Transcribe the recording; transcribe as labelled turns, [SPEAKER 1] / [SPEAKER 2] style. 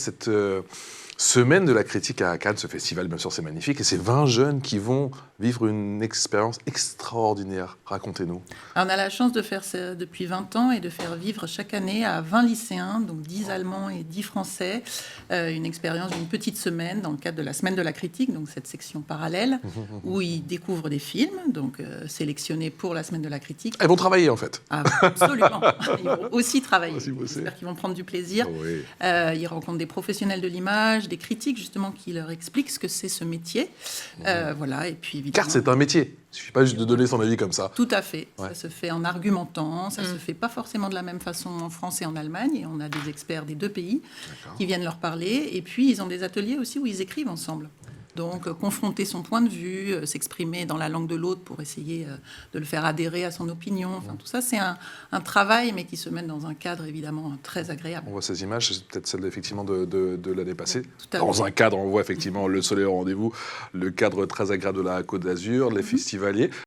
[SPEAKER 1] cette semaine de la critique à Cannes, ce festival, bien sûr, c'est magnifique. Et c'est 20 jeunes qui vont vivre une expérience extraordinaire. Racontez-nous.
[SPEAKER 2] Alors, on a la chance de faire ça depuis 20 ans et de faire vivre chaque année à 20 lycéens, donc 10 Allemands et 10 Français, une expérience d'une petite semaine dans le cadre de la semaine de la critique, donc cette section parallèle, où ils découvrent des films, donc sélectionnés pour la semaine de la critique.
[SPEAKER 1] Elles vont travailler, en fait.
[SPEAKER 2] Ah, absolument. Ils vont aussi travailler.
[SPEAKER 1] Aussi bosser.
[SPEAKER 2] J'espère qu'ils vont prendre du plaisir.
[SPEAKER 1] Oh oui.
[SPEAKER 2] Ils rencontrent des professionnels de l'image, des critiques, justement, qui leur expliquent ce que c'est ce métier. Voilà, et puis évidemment...
[SPEAKER 1] Car c'est un métier. Il ne suffit pas juste de donner son avis comme ça.
[SPEAKER 2] Tout à fait.
[SPEAKER 1] Ouais.
[SPEAKER 2] Ça se fait en argumentant. Ça se fait pas forcément de la même façon en France et en Allemagne. Et on a des experts des deux pays qui viennent leur parler. Et puis, ils ont des ateliers aussi où ils écrivent ensemble. Donc, confronter son point de vue, s'exprimer dans la langue de l'autre pour essayer de le faire adhérer à son opinion. Enfin, tout ça, c'est un travail, mais qui se mène dans un cadre, évidemment, très agréable.
[SPEAKER 1] On voit ces images, c'est peut-être celle effectivement de l'année passée.
[SPEAKER 2] Tout à
[SPEAKER 1] Dans
[SPEAKER 2] fait.
[SPEAKER 1] un cadre, on voit effectivement le soleil au rendez-vous, le cadre très agréable de la Côte d'Azur, les festivaliers.